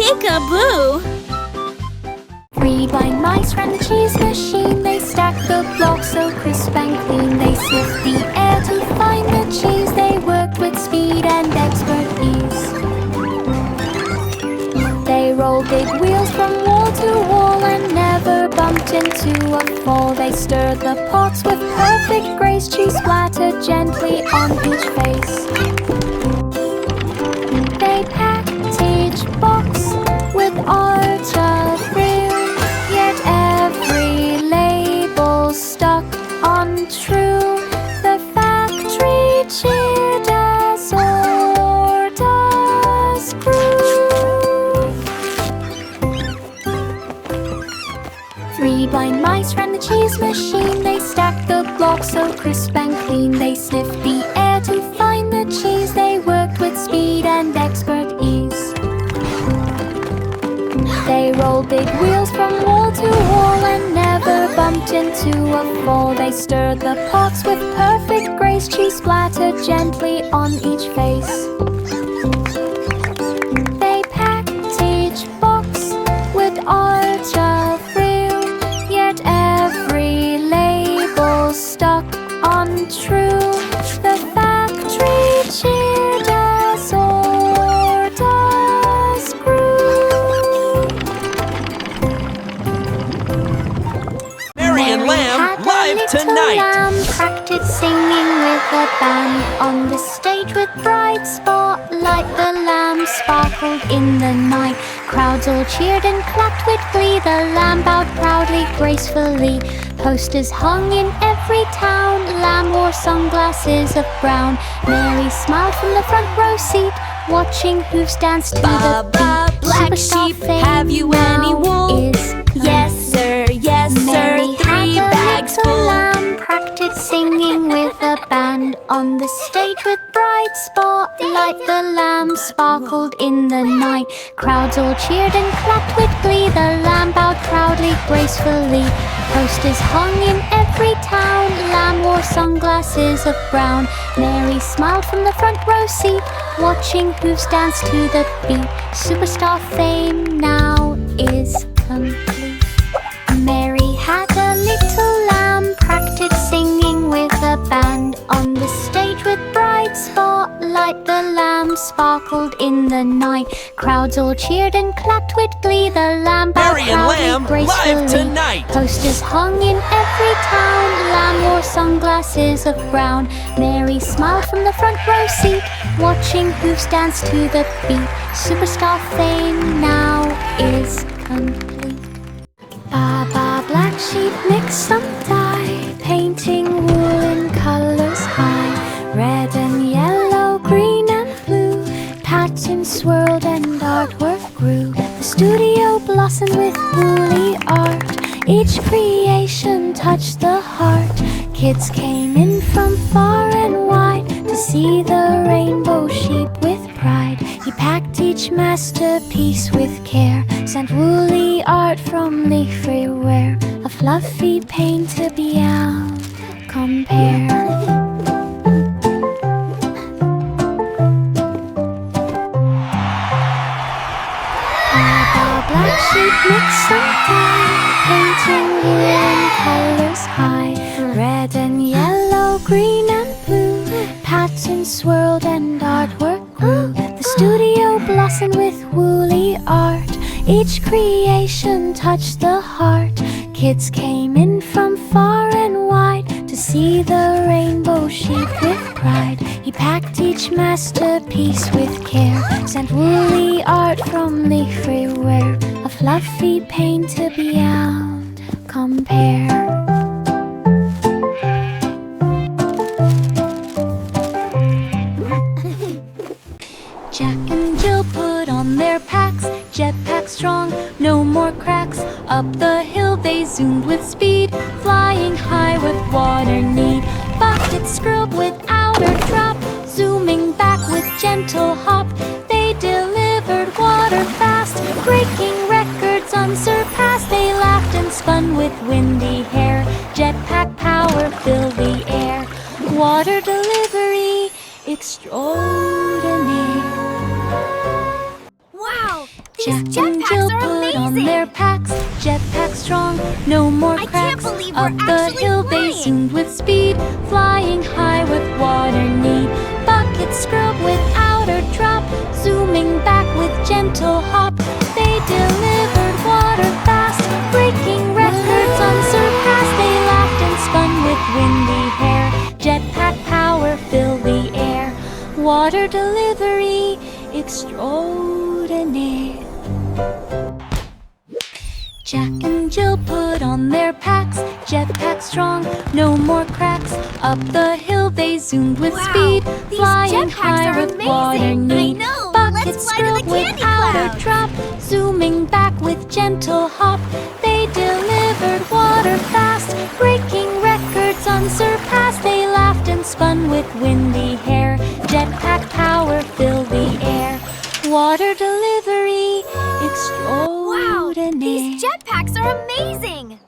Peek-a-boo! 3 blind mice ran the cheese machine. They stacked the blocks so crisp and clean. They sniffed the air to find the cheese. They worked with speed and expert ease. They rolled big wheels from wall to wall and never bumped into a fall. They stirred the pots with perfect grace. Cheese splattered gently on each face. They packed each box with art of real, yet every label stuck untrue. The factory cheered as orders grew. 3 blind mice ran the cheese machine. They stacked the blocks so crisp and clean. They sniffed the air to find the cheese. They worked with speed and expert ease. They rolled big wheels from wall to wall and never bumped into a fall. They stirred the pots with perfect grace. Cheese splattered gently on each face. They packed each box with art of real, yet every label stuck untrue. The factory cheered as orders grew. Mary and Lamb live tonight! Lamb practiced singing with a band on the stage with bright spotlight. The lamb sparkled in the night. Crowds all cheered and clapped with glee. The lamb bowed proudly, gracefully. Posters hung in every town. Lamb wore sunglasses of brown. Mary smiled from the front row seat, watching hooves dance to the beat. Black Superstar sheep, fame have you any now wool? is Yes, sir, yes, Mary sir, 3 had a bags little full. lamb practiced singing with a band on the stage with bright spotlight. The lamb sparkled in the night. Crowds all cheered and clapped with glee. The lamb bowed proudly, gracefully. Posters hung in every town. Lamb wore sunglasses of brown. Mary smiled from the front row seat, watching hooves dance to the beat. Superstar fame now is complete. Mary had a little lamb practiced singing with a band on the stage with bright spotlight. The lamb sparkled in the night. Crowds all cheered and clapped with glee. The lamb bowed Mary and Lamb proudly, gracefully. live tonight! Posters hung in every town. Lamb wore sunglasses of brown. Mary smiled from the front row seat, watching hooves dance to the beat. Superstar fame now is complete. Baba black sheep mix some dye, painting wool in colors high. Red and yellow, green and blue, patterns swirled and artwork grew. The studio blossomed with woolly art. Each creation touched the heart. Kids came in from far and wide to see the rainbow sheep with pride. He packed each masterpiece with care, sent woolly art from leaf-free wear. A fluffy paint to beyond compare. Black sheep mix some dye, painting wool in colors high. Red and yellow, green and blue, patterns swirled and artwork grew. The studio blossomed with woolly art. Each creation touched the heart. Kids came in from far and wide to see the rainbow sheep with pride. He packed each masterpiece with care, sent woolly art from leaf-free wear. A fluffy paint to beyond compare. Jack and Jill put on their packs, jetpack strong, no more cracks. Up the hill they zoomed with speed, flying high with water need. Buckets scrubbed without a drop, zooming back with gentle hop. They delivered water fast, breaking records unsurpassed. They laughed and spun with windy hair, jetpack power filled the air. Water delivery extraordinaire. Wow! Jack and Jill put on their packs, jetpacks strong, no more I can't cracks. believe we're Up the actually hill they flying. zoomed with speed, flying high with water need. Buckets scrub without a drop, zooming back with gentle hop. They delivered water fast, breaking records unsurpassed. They laughed and spun with windy hair. Jetpack power filled the air. Water delivery extraordinaire. Jack and Jill put on their packs, jetpacks strong, no more cracks. Up the hill they zoomed with speed, these flying jetpacks high are with amazing. water need. I know. Buckets Let's fly to the scrub candy without cloud. a drop, zooming back with gentle hop. They delivered water fast, breaking records unsurpassed. They laughed and spun with windy hair. Jetpack power filled the air. Water delivery extraordinaire. Wow, these jetpacks are amazing!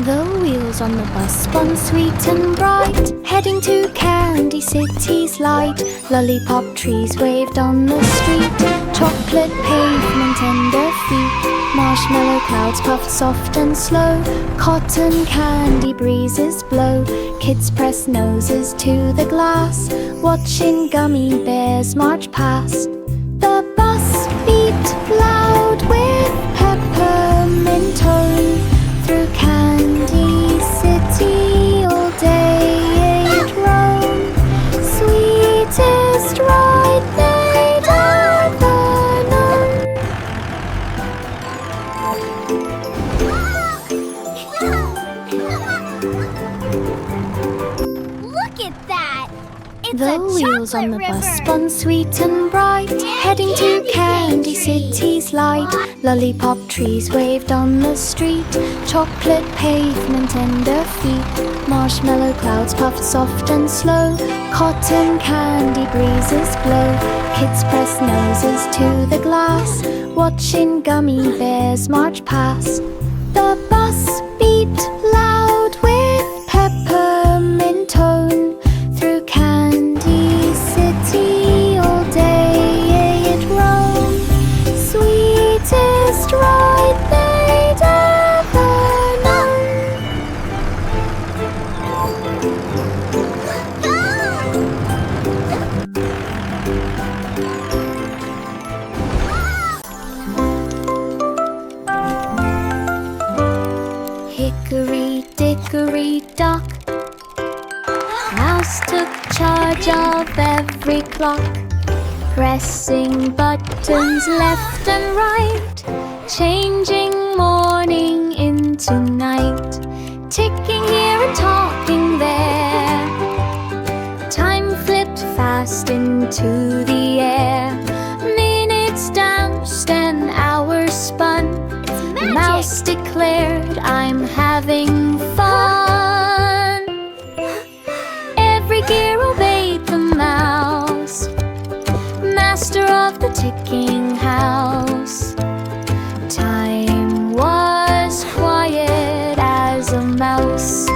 The wheels on the bus spun sweet and bright, heading to Candy City's light. Lollipop trees waved on the street, chocolate pavement under feet. Marshmallow clouds puffed soft and slow, cotton candy breezes blow. Kids press noses to the glass, watching gummy bears march past. The bus beat loud with peppermint tone, through Candy City all day it roamed. Sweetest ride they'd ever known. Look at that! It's The a wheels on the chocolate bus river. spun sweet and bright, heading to Candy City's light. Lollipop trees waved on the street, chocolate pavement under feet. Marshmallow clouds puffed soft and slow, cotton candy breezes blow. Kids press noses to the glass, watching gummy bears march past. The bus beat loud with peppermint tone, through Candy City all day it roamed. Sweetest ride they'd ever known. Hickory dickory dock, Mouse took charge of every clock, pressing buttons left and right, changing morning into night, ticking here and talking there. Time flipped fast into the air. Minutes danced and hours spun. It's magic! Mouse declared, "I'm having fun." Every gear obeyed the mouse, master of the ticking house. Time was quiet as a mouse.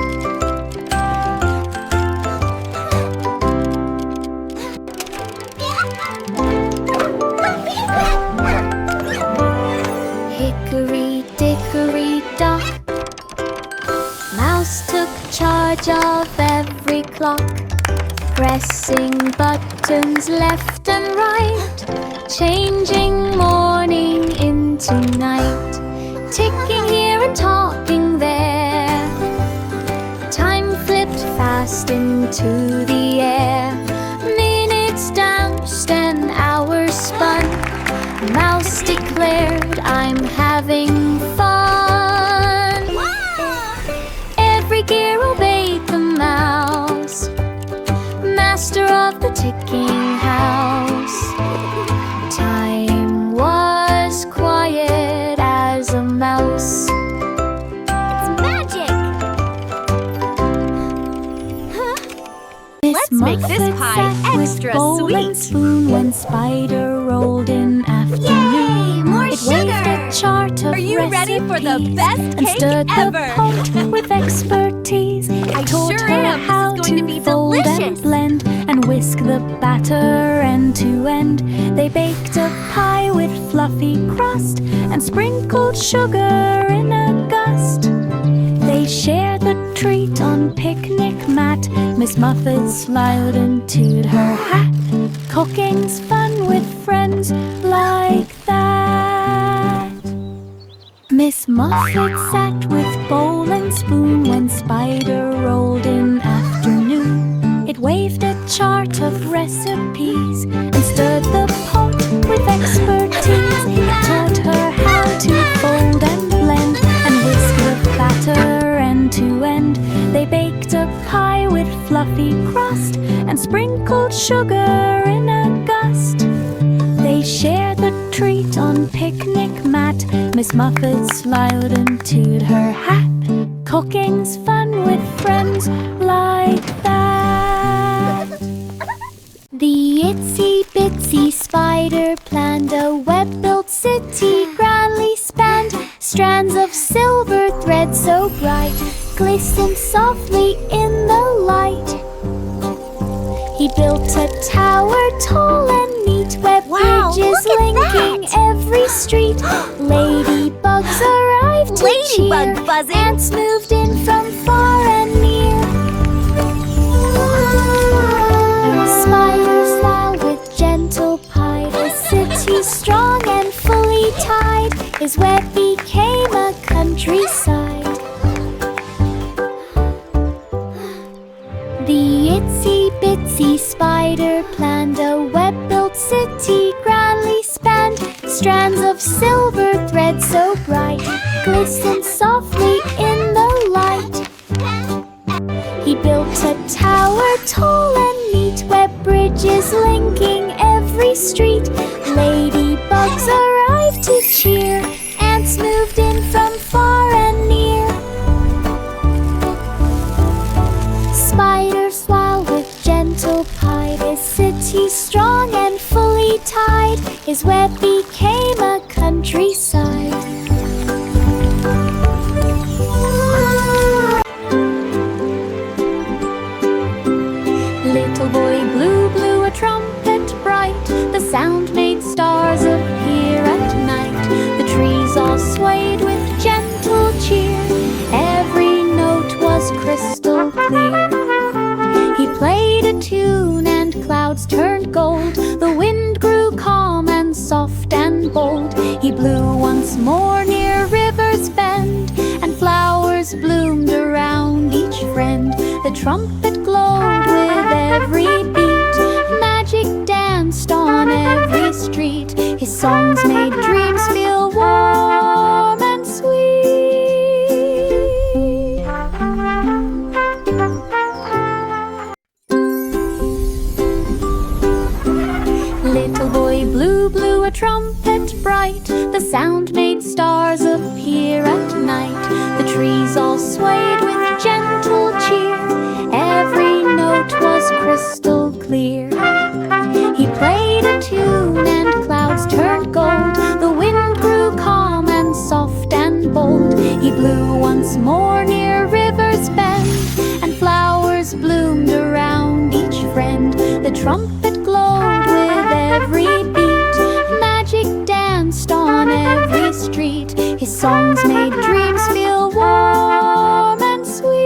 Hickory dickory dock, Mouse took charge of every clock, pressing buttons left and right, changing morning into night, ticking here and talking there. Time flipped fast into the air. Minutes danced and hours spun. Mouse declared, "I'm having fun." Every gear obeyed the mouse, master of the ticking house. Time was quiet as a mouse. It's magic! Miss Let's make this Muffet pie sat with extra bowl and sweet. spoon when Spider rolled in afternoon. Yay, more It waved a sugar! chart of Are you ready for the recipes best and cake stirred ever? the pot with expertise. I taught sure her am. This how is going to be fold delicious. and blend and whisk the batter end to end. They baked a pie with fluffy crust and sprinkled sugar in a gust. They shared the treat on picnic mat. Miss Muffet smiled into her hat. Cooking's fun with friends like that. Miss Muffet sat with bowl and spoon when Spider rolled in afternoon. It waved a chart of recipes and stirred the pot with expertise. It taught her how to fold and blend and whisk the batter end to end. They baked a pie with fluffy crust and sprinkled sugar in a gust. They shared the treat on picnic mat. Miss Muffet smiled into her hat. Cooking's fun with friends like that. The itsy bitsy spider planned a web-built city grandly spanned. Strands of silver thread so bright glistened softly in the light. He built a tower tall and neat, web bridges linking every street. Ladybugs arrived to cheer. Ants moved in from far and near. Spiders smiled with gentle pie. The city strong and fully tied. His web became a countryside. The itsy bitsy spider planned a web-built city grandly spanned. Strands of silver thread so bright glistened softly in the light. He built a tower tall and neat, web bridges linking every street. Ladybugs arrived to cheer. Ants moved in from far and near. Spider smiled with gentle pie. His city strong and fully tied. His web became a countryside. Little boy Blue blew a trumpet bright. The sound made stars appear at night. The trees all swayed with gentle cheer. Every note was crystal clear. He played a tune and clouds turned gold. The wind grew calm and soft and bold. He blew once more near River's Bend, and flowers bloomed around each friend. The trumpet glowed with every beat. Magic danced on every street. His songs made dreams feel warm and sweet. Little boy Blue blew a trumpet bright. The sound made stars appear at night. The trees all swayed with gentle cheer. Every note was crystal clear. He played a tune and clouds turned gold. The wind grew calm and soft and bold. He blew once more near River's Bend, and flowers bloomed around each friend. The trumpet glowed with every beat. Magic danced on every street. His songs made dreams feel warm and sweet.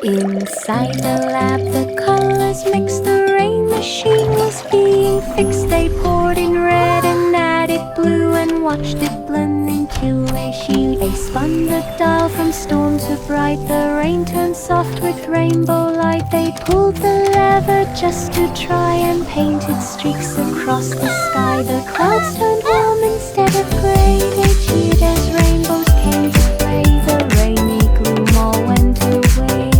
Inside the lab, the colors mixed. The rain machine was being fixed. They poured in red and added blue and watched it blend into a hue. They spun the dial from storm to bright. The rain turned soft with rainbow light. They pulled the lever just to try and painted streaks across the sky. The clouds turned warm instead of gray. They cheered as rainbows came to play. The rainy gloom all went away.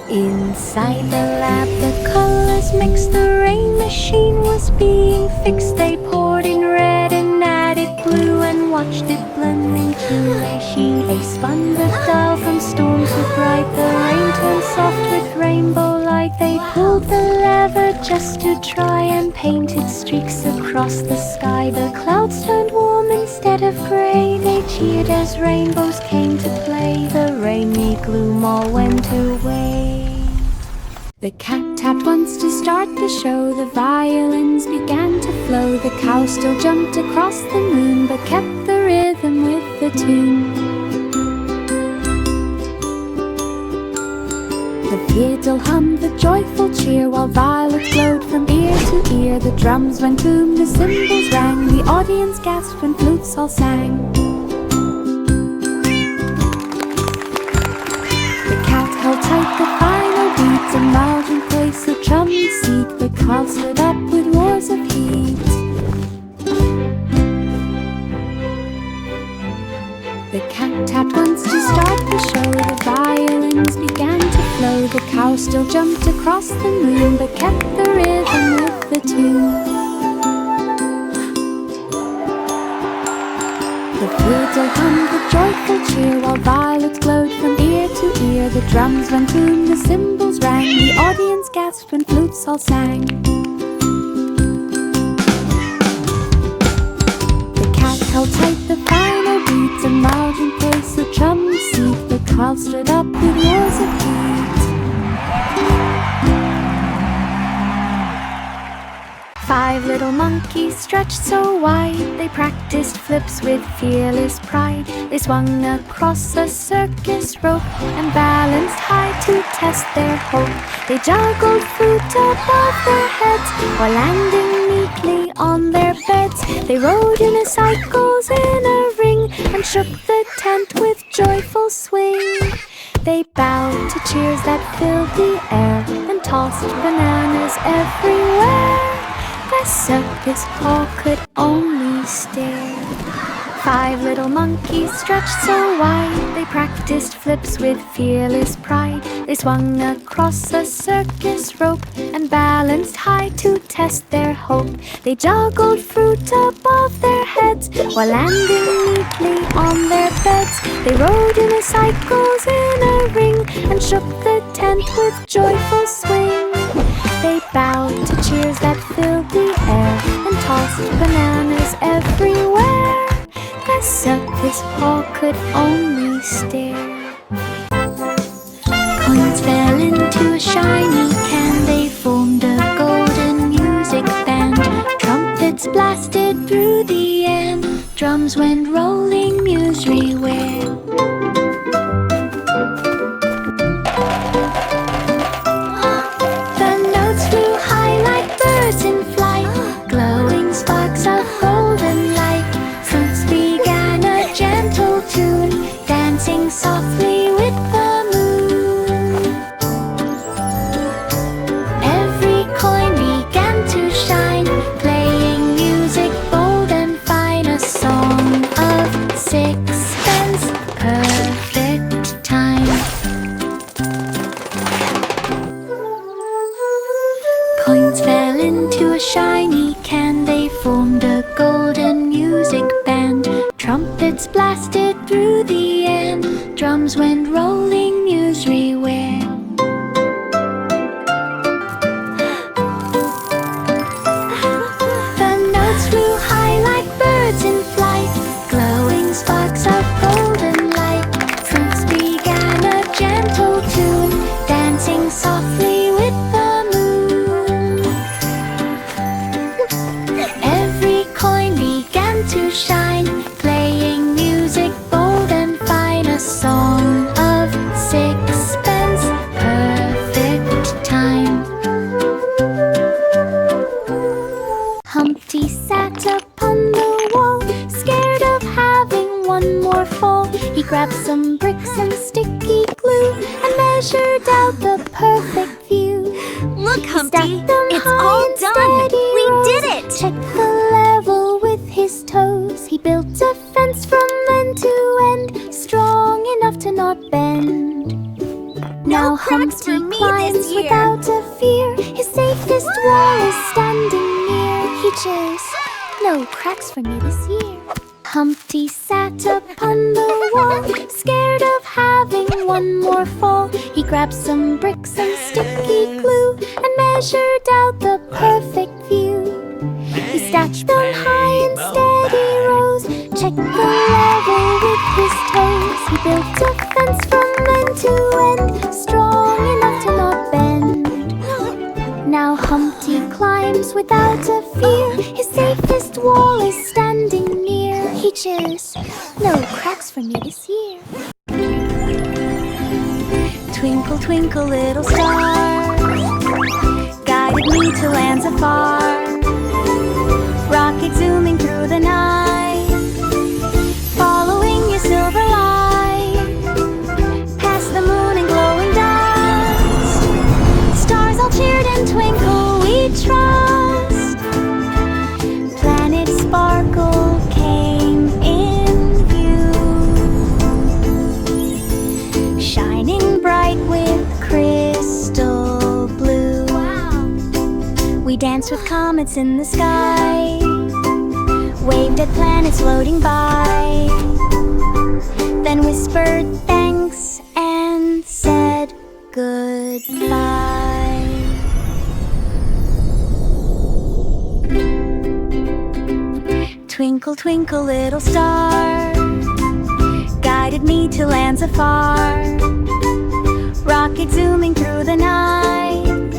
Inside the lab, the colors mixed. The rain machine was being fixed. They poured in red and added blue and watched it blend into a hue. They spun the dial from storm to bright. The rain turned soft with rainbow light. They pulled the lever just to try and painted streaks across the sky. The clouds turned warm instead of gray. They cheered as rainbows came to play. The rainy gloom all went away. The cat tapped once to start the show. The violins began to flow. The cow still jumped across the moon, but kept the rhythm with the tune. The fiddle hummed the joyful cheer, while violets glowed from ear to ear. The drums went boom, the cymbals rang, the audience gasped when flutes all sang. The cat held tight the final beat, a mountain place of chummy seat. The clouds lit up with roars of heat. The cat tapped once to start the show. The violins began to flow. The cow still jumped across the moon, but kept the rhythm with the tune. The fiddle hummed the joyful cheer, while violets glowed from ear to ear. The drums went boom, the cymbals rang, the audience gasped when flutes all sang. The cat held tight the final beat, a mountain place of chummy seat. The clouds lit up with roars of heat. 5 little monkeys stretched so wide, they practiced flips with fearless pride. They swung across a circus rope and balanced high to test their hope. They juggled fruit above their heads while landing neatly on their beds. They rode unicycles in a ring and shook the tent with joyful swing. They bowed to cheers that filled the air and tossed bananas everywhere. The circus hall could only stare. 5 little monkeys stretched so wide, they practiced flips with fearless pride. They swung across a circus rope and balanced high to test their hope. They juggled fruit above their heads while landing neatly on their beds. They rode unicycles in a ring and shook the tent with joyful swing. They bowed to cheers that filled the air and tossed bananas everywhere. The circus hall could only stare. Coins fell into a shiny can, they formed a golden music band. Trumpets blasted through the air, drums went rolling Nursery-ware. In flight, glowing sparks of golden light. Fruits began a gentle tune, dancing softly with the moon. Every coin began to shine, playing music bold and fine. A song of 6pence, perfect time. Coins fell into a shiny can, they formed a golden music band. Trumpets blasted through the air, drums went rolling Nursery-ware. The notes flew high like birds in flight, glowing sparks of golden light. Fruits began a gentle tune, dancing softly with the to shine, playing music bold and fine. A song of 6pence, perfect time. Humpty sat upon the wall, scared of having one more fall. He grabbed some bricks and sticky glue and measured out the perfect view. Look, Humpty, it's all done! We did it! Check the level with his toes. He built a fence from end to end, strong enough to not bend. Now cracks for Humpty me climbs this year. without a fear. His safest wall is standing near. He cheers, no cracks for me this year. Humpty sat upon the wall, scared of having one more fall. He grabbed some bricks and sticky glue and measured out the perfect view. He stacked them high in steady rows, checked the level with his toes. He built a fence from end to end, strong enough to not bend. without a fear. His safest wall is standing near. He cheers, no cracks for me this year. Twinkle, twinkle, little star, guided me to lands afar. Rocket zooming through the night, following your silver light. Past the moon and glowing dust, stars all cheered and twinkle, we trust. Planet Sparkle came in view, shining bright with crystal blue. Wow. We danced with comets in the sky, waved at planets floating by, then whispered thanks and said goodbye. Twinkle, twinkle, little star, guided me to lands afar. Rocket zooming through the night,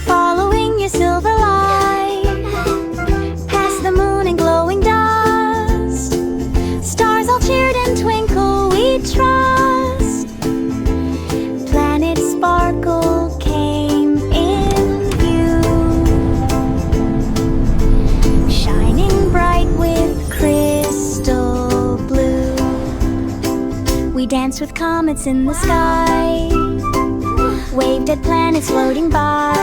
following your silver light. Past the moon and glowing dust, stars all cheered and twinkle, we trust. Planet Sparkle came in view, shining bright with crystal blue. We danced with comets in the sky, waved at planets floating by,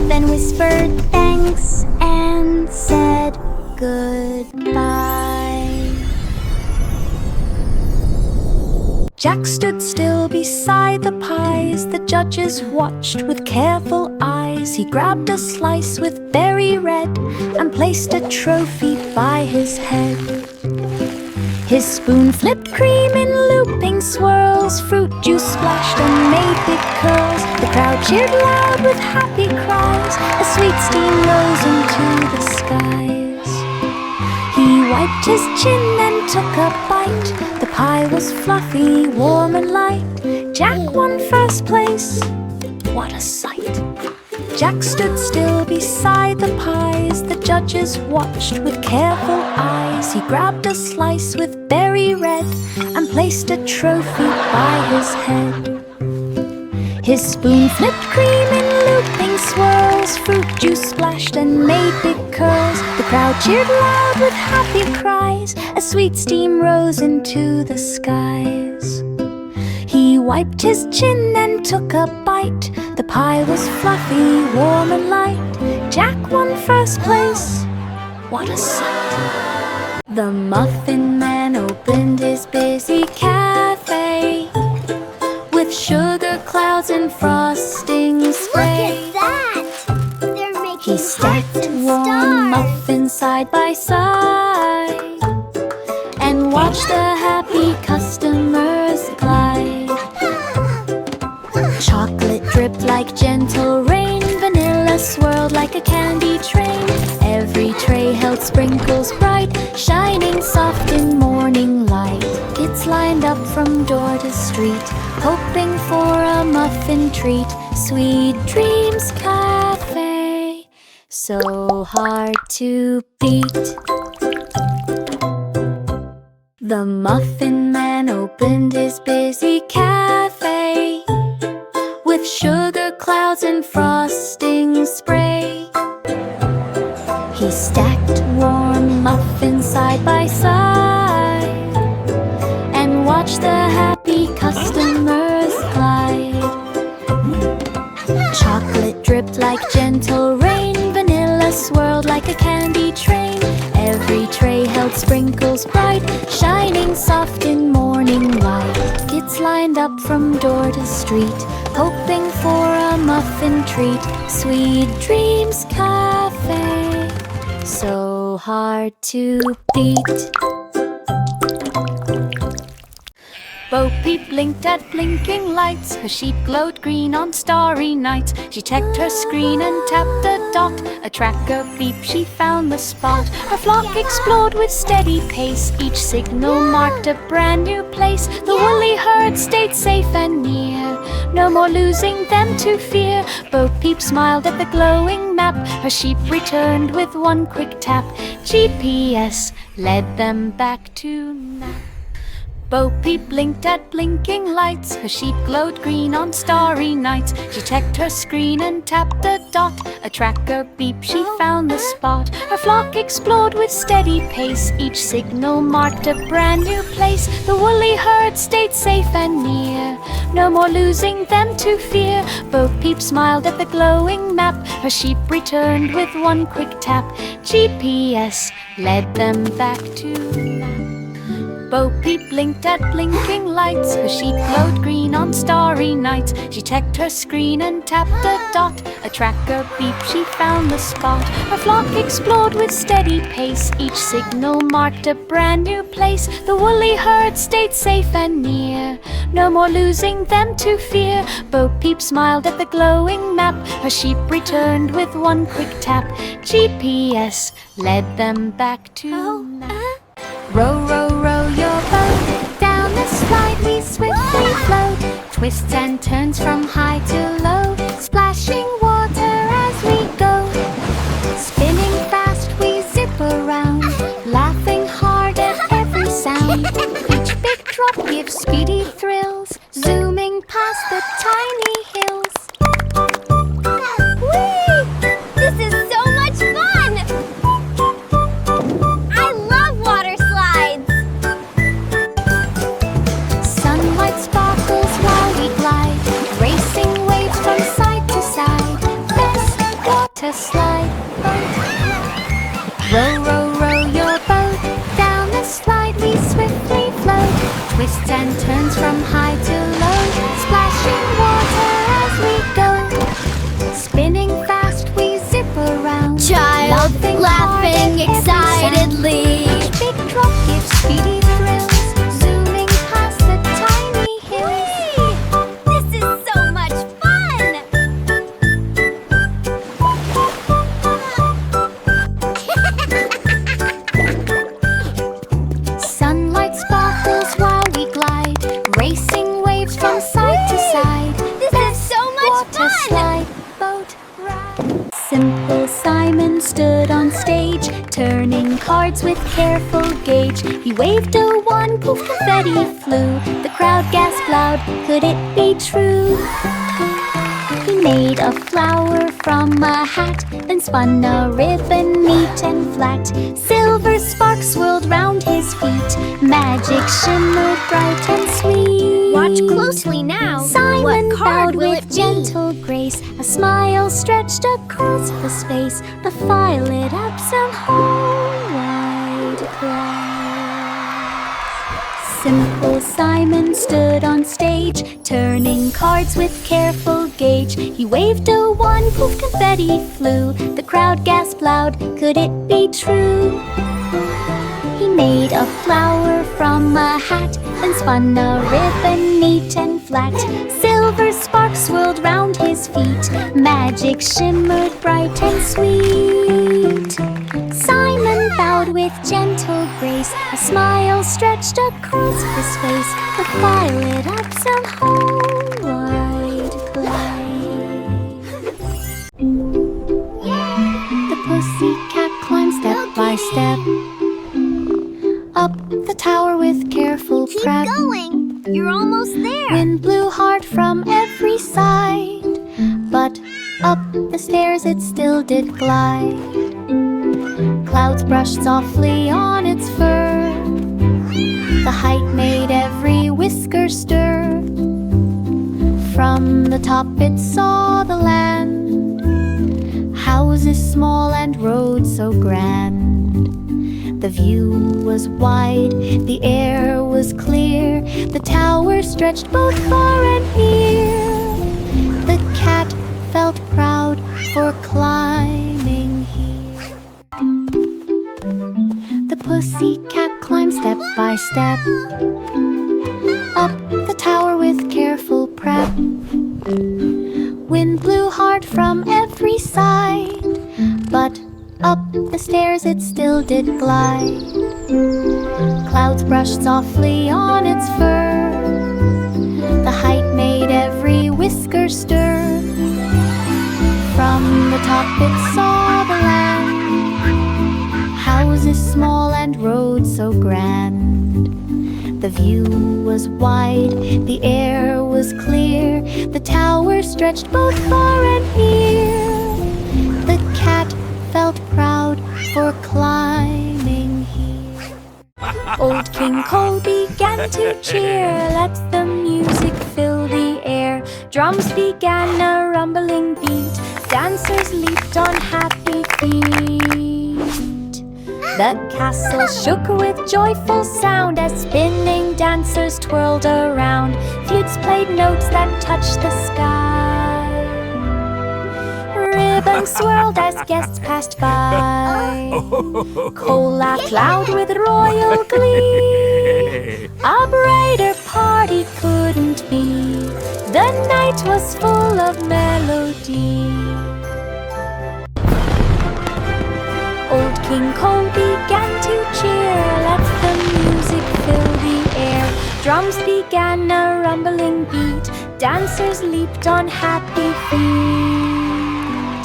then whispered thanks and said goodbye. Jack stood still beside the pies the judges watched with careful eyes. He grabbed a slice with berry red and placed a trophy by his head. His spoon flipped cream in looping swirls, fruit juice splashed and made big curls. The crowd cheered loud with happy cries, a sweet steam rose into the skies. He wiped his chin and took a bite. The pie was fluffy, warm and light. Jack won first place, what a sight! Jack stood still beside the pies the judges watched with careful eyes. He grabbed a slice with berry red and placed a trophy by his head. His spoon flipped cream in looping swirls, fruit juice splashed and made big curls. The crowd cheered loud with happy cries, a sweet steam rose into the skies. He wiped his chin and took a bite. The pie was fluffy, warm and light. Jack won first place, what a sight! The Muffin Man opened his busy cafe with sugar clouds and frosting spray. Look at that! They're making He stacked hearts and warm stars. muffins side by side and watched the happy customers glide. Chocolate dripped like gentle rain, vanilla swirled like a candy train. Every tray held sprinkles bright, shining soft in morning light. Kids lined up from door to street, hoping for a muffin treat. Sweet Dreams Cafe, so hard to beat. The Muffin Man opened his busy cafe with sugar clouds and frosting spray. He stacked warm muffins side by side and watched the happy customers glide. Chocolate dripped like gentle rain, vanilla swirled like a candy train. Every tray held sprinkles bright, shining soft in morning light. Kids lined up from door to street, hoping for a muffin treat. Sweet Dreams Cafe, so hard to beat. Bo Peep blinked at blinking lights. Her sheep glowed green on starry nights. She checked her screen and tapped a dot. A tracker beep, she found the spot. Her flock explored with steady pace. Each signal marked a brand new place. The woolly herd stayed safe and near. no more losing them to fear. Bo Peep smiled at the glowing map. Her sheep returned with one quick tap. GPS led them back to nap. Bo Peep blinked at blinking lights. Her sheep glowed green on starry nights. She checked her screen and tapped a dot. A tracker beep, she found the spot. Her flock explored with steady pace. Each signal marked a brand new place. The woolly herd stayed safe and near, no more losing them to fear. Bo Peep smiled at the glowing map. Her sheep returned with one quick tap. GPS led them back to nap. Bo Peep blinked at blinking lights. Her sheep glowed green on starry nights. She checked her screen and tapped a dot. A tracker beep, she found the spot. Her flock explored with steady pace. Each signal marked a brand new place. The woolly herd stayed safe and near, no more losing them to fear. Bo Peep smiled at the glowing map. Her sheep returned with one quick tap. GPS led them back to nap. Row, row, row your boat. Down the slide we swiftly float. Twists and turns from high to low. Splashing water as we go. Spinning fast we zip around. Laughing hard at every sound. Each big drop gives speedy thrills. Zooming past the tiny hills. Whee! This is so much fun! I love water slides! Sunlight sparkles while we glide, racing waves from side to side. Best water slide boat. Row, row, row your boat. Down the slide we swiftly float. Twists and turns from high to low. Splashing water as we go. Spinning fast we zip around. Child laughing excitedly. Each big drop gives speedy thrills. Zooming past the tiny hills. This is so much fun! Sunlight sparkles while we glide, racing waves from side to side. This is so much Water fun! slide boat ride. Simple Simon stood on stage, turning cards with careful gauge. He waved a wand, poof, confetti flew. The crowd gasped loud, could it be true? He made a flower from a hat, then spun a ribbon neat and flat. Silver sparks swirled round his feet, magic shimmered bright and sweet. Watch closely now. Simon What card bowed will with it be? gentle grace. A smile stretched across his face. The fire lit up some whole wide glass. Simple Simon stood on stage, turning cards with careful gauge. He waved a wand, poof, confetti flew. The crowd gasped loud, could it be true? He made a flower from a hat, then spun a ribbon neat and flat. Silver sparks swirled round his feet, magic shimmered bright and sweet. Simon bowed with gentle grace, a smile stretched across his face. The fire lit up some whole wide place. The pussycat climbed step by step up the tower with careful Keep prep. going! You're almost there! Wind blew hard from every side, but up the stairs it still did glide. Clouds brushed softly on its fur. The height made every whisker stir. From the top it saw the land, houses small and roads so grand. The view was wide, the air was clear. The tower stretched both far and near. The cat felt proud for climbing here. The pussycat climbed step by step up the tower with careful prep. Wind blew hard from every side, but up the stairs it still did glide. Clouds brushed softly on its fur. The height made every whiskers stir. From the top it saw the land, houses small and roads so grand. The view was wide, the air was clear, the towers stretched both far and near. The cat felt proud for climbing here. Old King Cole began to cheer, let the music fill the air. Drums began a rumbling beat, dancers leaped on happy feet. The castle shook with joyful sound as spinning dancers twirled around. Flutes played notes that touched the sky. Ribbons swirled as guests passed by. Cole laughed loud with royal glee. A brighter party couldn't be. The night was full of melody. Old King Cole began to cheer, let the music fill the air. Drums began a rumbling beat, dancers leaped on happy feet.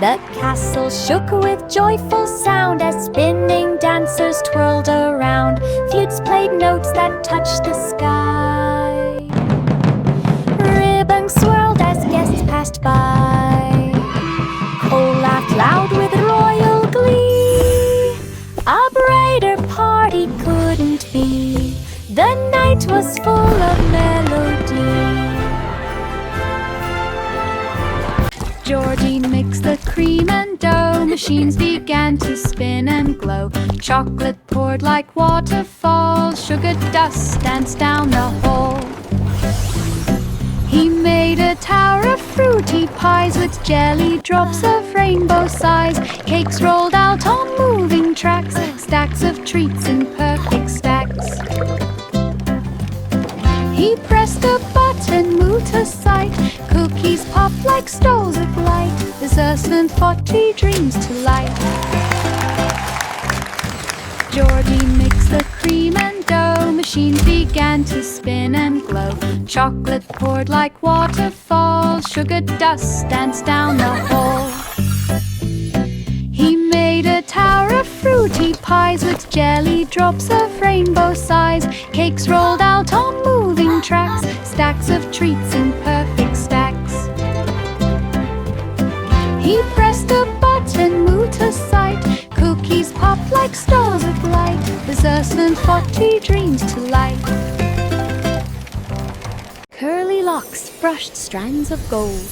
The castle shook with joyful sound as spinning dancers twirled around. Flutes played notes that touched the sky. Ribbons swirled as guests passed by. Cole laughed loud with royal glee. A brighter party couldn't be. The night was full of melody. Georgie mixed the cream and dough. Machines began to spin and glow. Chocolate poured like waterfalls. Sugar dust danced down the hall. He made a tower of fruity pies with jelly drops of rainbow size. Cakes rolled out on moving tracks, stacks of treats in perfect stacks. He pressed a button, moved to sight. Cookies popped like stoles of light. Desserts and 40 dreams to light. Georgie mixed the cream and dough. Machines began to spin and glow. Chocolate poured like waterfalls. Sugar dust danced down the hall. He made a tower of fruity pies with jelly drops of rainbow size. Cakes rolled out on moving tracks, stacks of treats in perfect stacks. He pressed a button, moved to sight. Cookies popped like stars of light. Desserts and 40 dreams to light. Curly locks brushed strands of gold.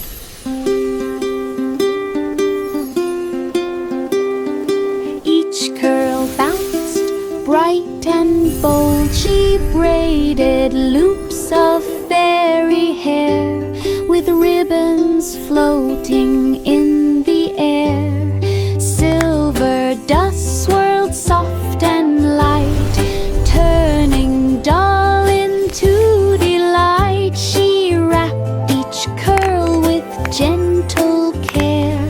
Each curl bounced bright and bold. She braided loops of fairy hair with ribbons floating in the air. Silver dust swirled soft and light, turning dull into delight. She wrapped each curl with gentle care,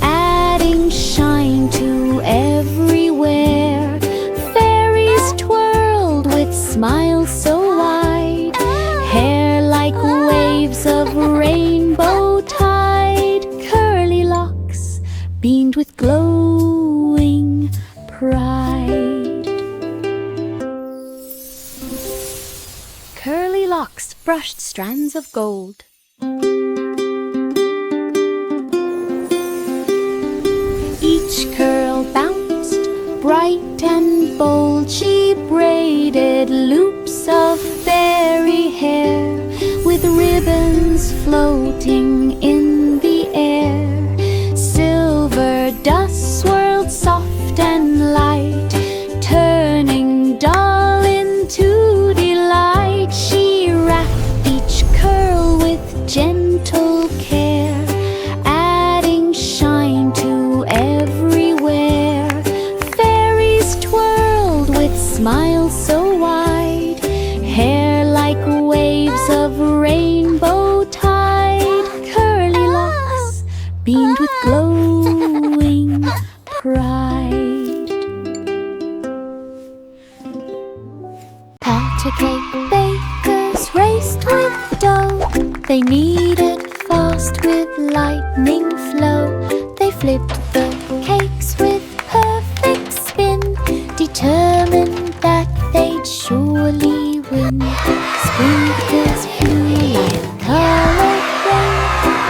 adding shine to everywhere. Fairies twirled with smiles so wide, hair like waves of rainbow tide. Curly locks beamed with glowing pride. Curly locks brushed strands of gold. Each curl bounced bright and bold. She braided loops of fairy hair with ribbons floating in the air. Silver dust swirled soft and light, turning dull into delight. She wrapped each curl with gentle care, adding shine to everywhere. Fairies twirled with smiles so wide, hair like waves of rainbow tide. Curly locks beamed with glowing pride. Potter cake bakers raced with dough. They kneaded kneaded fast with lightning flow. They flipped the cakes with perfect spin, determined that they'd surely win. Sprinkles flew like colored rain.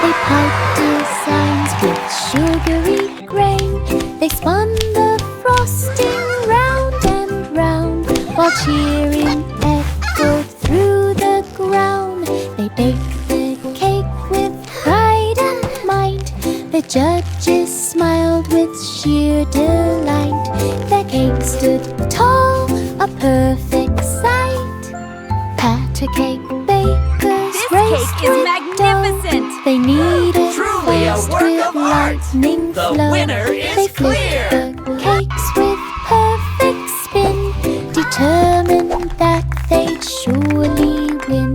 They piped designs with sugary grain. They spun the frosting round and round, while cheering echoed through the ground. They baked the cake with pride and might. The judges smiled with sheer delight. Their cake stood tall, a perfect sight. Patter cake bakers This raced cake is with magnificent. dough. They kneaded Truly a fast work with of art. lightning The flow. winner is They flipped clear. the cakes with perfect spin, determined that they'd surely win.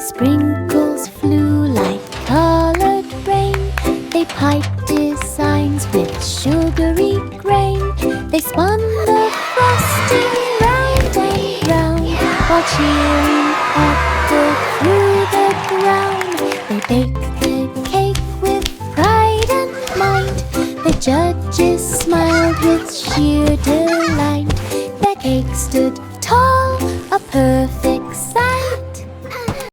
Sprinkles flew like colored rain. They piped designs with sugary grain. They spun the frosting round and round, while cheering echoed through the ground. They baked the cake with pride and might. The judges smiled with sheer delight. Their cake stood tall, a perfect